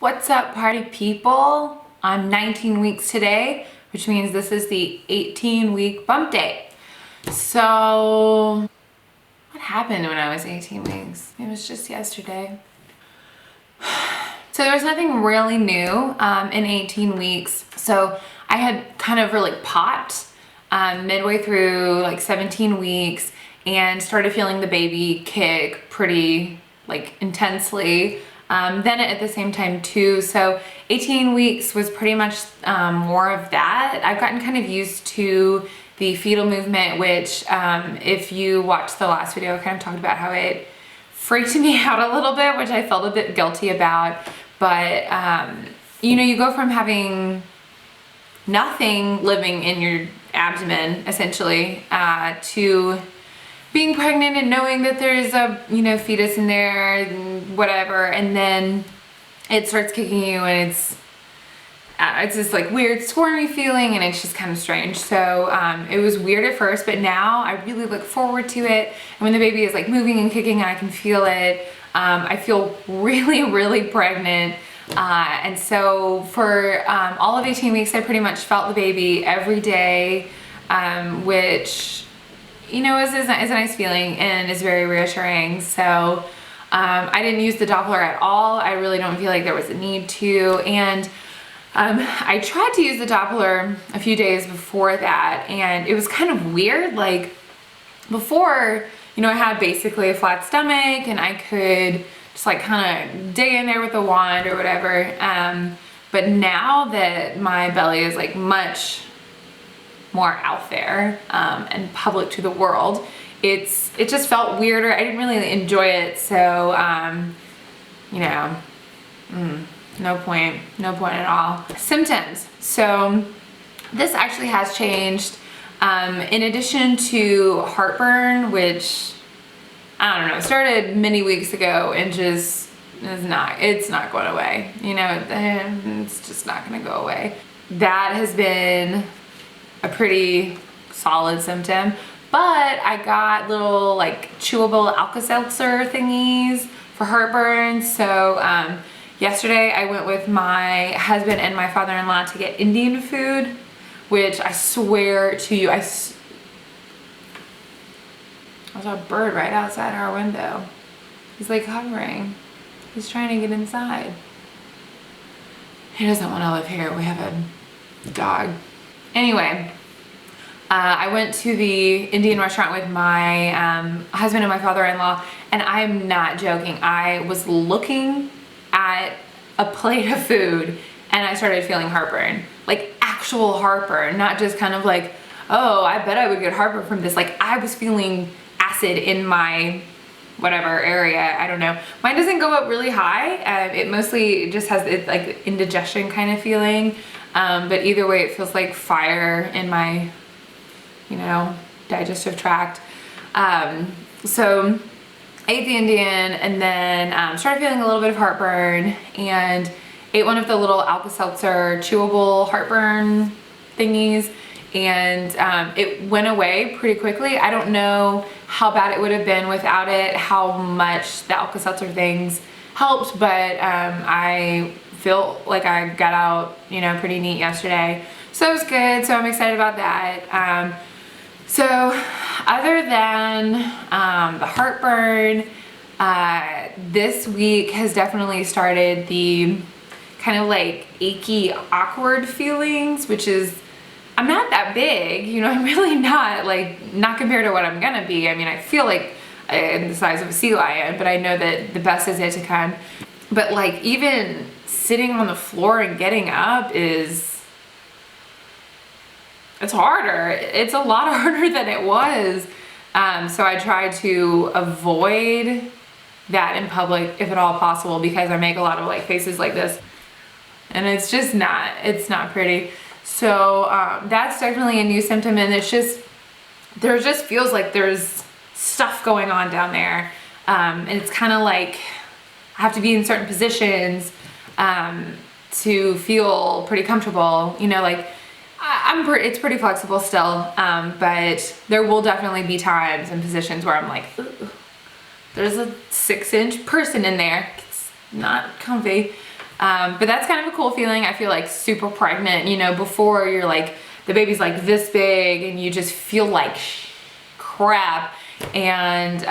What's up, party people? I'm 19 weeks today, which means this is the 18-week bump date. So, what happened when I was 18 weeks? It was just yesterday. So there was nothing really new in 18 weeks. So I had kind of really popped midway through like 17 weeks and started feeling the baby kick pretty like intensely. Then at the same time too. So 18 weeks was pretty much more of that. I've gotten kind of used to the fetal movement, which if you watched the last video, I kind of talked about how it freaked me out a little bit, which I felt a bit guilty about. But you know, you go from having nothing living in your abdomen essentially to being pregnant and knowing that there's a, you know, fetus in there and whatever, and then it starts kicking you and it's this like weird squirmy feeling, and it's just kind of strange. So it was weird at first, but now I really look forward to it. And when the baby is like moving and kicking and I can feel it, I feel really pregnant. And so for all of 18 weeks, I pretty much felt the baby every day, which, you know, is a nice feeling and is very reassuring. So I didn't use the Doppler at all. I really don't feel like there was a need to. And I tried to use the Doppler a few days before that, and it was kind of weird. Like before, you know, I had basically a flat stomach and I could just like kind of dig in there with a wand or whatever. But now that my belly is like much more out there and public to the world, it just felt weirder. I didn't really enjoy it. So, you know, no point at all. Symptoms. So this actually has changed. In addition to heartburn, which I don't know, started many weeks ago and just it's not going away. You know, it's just not going to go away. That has been a pretty solid symptom, but I got little like chewable Alka-Seltzer thingies for heartburn. So yesterday I went with my husband and my father-in-law to get Indian food, which I swear to you, I saw a bird right outside our window. He's like hovering. He's trying to get inside. He doesn't want to live here. We have a dog. Anyway, I went to the Indian restaurant with my husband and my father-in-law, and I'm not joking. I was looking at a plate of food and I started feeling heartburn, like actual heartburn, not just kind of like, oh, I bet I would get heartburn from this. Like I was feeling acid in my whatever area, I don't know. Mine doesn't go up really high. It mostly just has it like indigestion kind of feeling. But either way, it feels like fire in my, you know, digestive tract. So I ate the Indian and then started feeling a little bit of heartburn and ate one of the little Alka-Seltzer chewable heartburn thingies, and it went away pretty quickly. I don't know how bad it would have been without it, how much the Alka-Seltzer things helped, but I feel like I got out, you know, pretty neat yesterday. So it was good, so I'm excited about that. So other than the heartburn, this week has definitely started the kind of like achy, awkward feelings, which is, I'm not that big, you know, I'm really not, like, not compared to what I'm gonna be. I mean, I feel like I'm the size of a sea lion, but I know that the best is yet to come. But like even sitting on the floor and getting up it's harder. It's a lot harder than it was. So I try to avoid that in public if at all possible, because I make a lot of like faces like this and it's just not, it's not pretty. So that's definitely a new symptom, and it's just, there just feels like there's stuff going on down there. And it's kind of like I have to be in certain positions to feel pretty comfortable, you know, like it's pretty flexible still, but there will definitely be times and positions where I'm like, ooh, there's a 6-inch person in there. It's not comfy. But that's kind of a cool feeling. I feel like super pregnant, you know, before you're like, the baby's like this big and you just feel like crap, and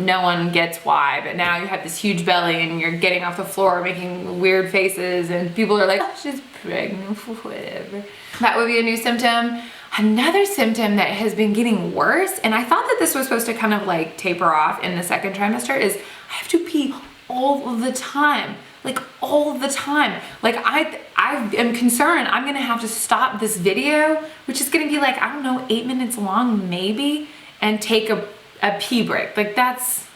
no one gets why, but now you have this huge belly and you're getting off the floor making weird faces and people are like, oh, she's pregnant, whatever. That would be a new symptom. Another symptom that has been getting worse, and I thought that this was supposed to kind of like taper off in the second trimester, is I have to pee all of the time. Like all the time. Like I am concerned I'm gonna have to stop this video, which is gonna be like, I don't know, 8 minutes long maybe, and take a pee break. Like that's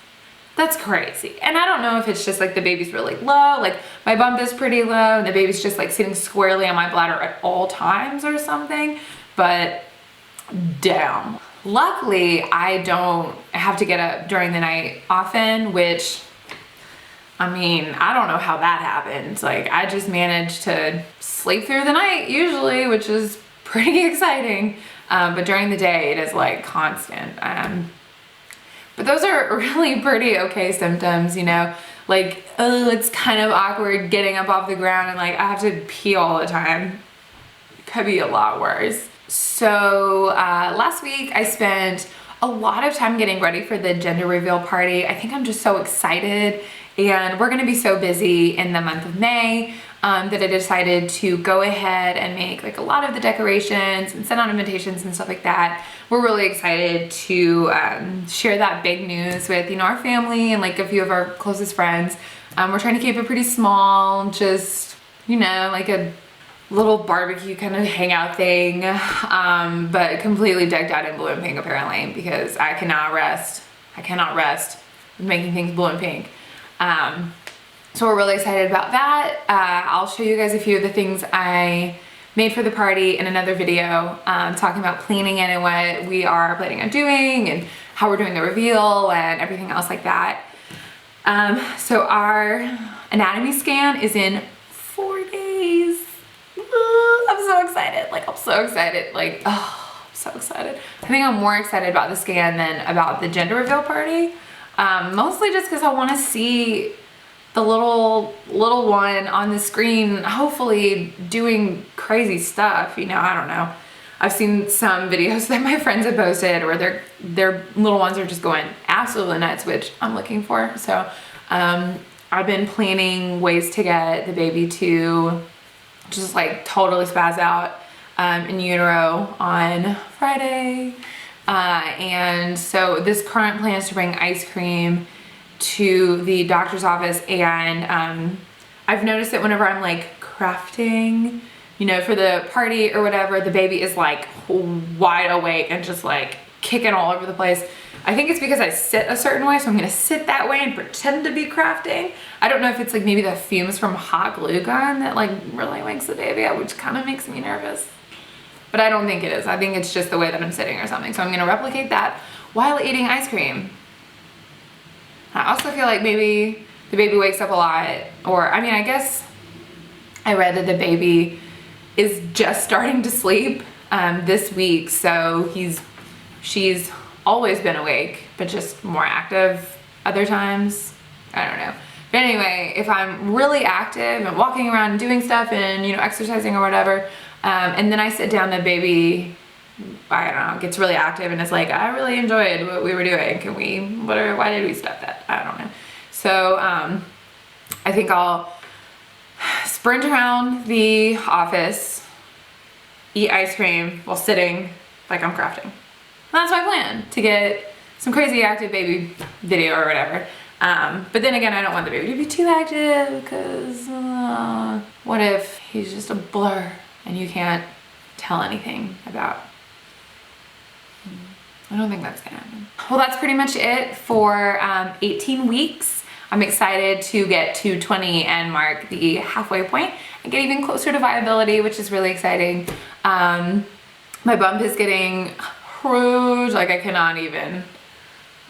crazy. And I don't know if it's just like the baby's really low, like my bump is pretty low and the baby's just like sitting squarely on my bladder at all times or something, but damn. Luckily, I don't have to get up during the night often, which, I mean, I don't know how that happens. Like I just manage to sleep through the night usually, which is pretty exciting. But during the day it is like constant. But those are really pretty okay symptoms, you know, like, oh, it's kind of awkward getting up off the ground and like I have to pee all the time. It could be a lot worse. So last week I spent a lot of time getting ready for the gender reveal party. I think I'm just so excited, and we're gonna be so busy in the month of May that I decided to go ahead and make like a lot of the decorations and send out invitations and stuff like that. We're really excited to share that big news with, you know, our family and like a few of our closest friends. We're trying to keep it pretty small, just, you know, like a little barbecue kind of hangout thing, but completely decked out in blue and pink apparently, because I cannot rest with making things blue and pink. So we're really excited about that. I'll show you guys a few of the things I made for the party in another video, talking about planning it and what we are planning on doing and how we're doing the reveal and everything else like that. So our anatomy scan is in 4 days. I'm so excited. Like, I'm so excited. Like, oh, I'm so excited. I think I'm more excited about the scan than about the gender reveal party. Mostly just because I want to see the little one on the screen, hopefully doing crazy stuff. You know, I don't know. I've seen some videos that my friends have posted where their little ones are just going absolutely nuts, which I'm looking for. So I've been planning ways to get the baby to just like totally spaz out in utero on Friday. And so this current plan is to bring ice cream to the doctor's office, and I've noticed that whenever I'm like crafting, you know, for the party or whatever, the baby is like wide awake and just like kicking all over the place. I think it's because I sit a certain way, so I'm gonna sit that way and pretend to be crafting. I don't know if it's like maybe the fumes from hot glue gun that like really wakes the baby up, which kind of makes me nervous. But I don't think it is. I think it's just the way that I'm sitting or something. So I'm gonna replicate that while eating ice cream. I also feel like maybe the baby wakes up a lot, or I mean, I guess I read that the baby is just starting to sleep this week, so she's always been awake, but just more active other times. I don't know. But anyway, if I'm really active and walking around and doing stuff and, you know, exercising or whatever, and then I sit down, the baby, I don't know, gets really active and is like, I really enjoyed what we were doing. Why did we stop that? I don't know. So I think I'll sprint around the office, eat ice cream while sitting like I'm crafting. That's my plan, to get some crazy active baby video or whatever. But then again, I don't want the baby to be too active, because what if he's just a blur and you can't tell anything about? I don't think that's gonna happen. Well, that's pretty much it for 18 weeks. I'm excited to get to 20 and mark the halfway point and get even closer to viability, which is really exciting. My bump is getting huge, like I cannot even.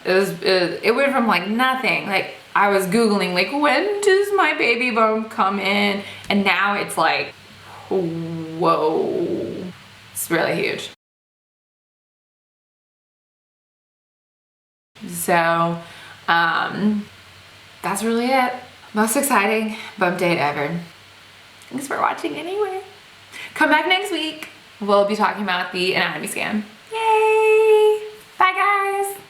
It went from like nothing, like I was Googling like, when does my baby bump come in? And now it's like, whoa, it's really huge. So that's really it. Most exciting bump date ever. Thanks for watching anyway. Come back next week. We'll be talking about the anatomy scan. Yay! Bye guys!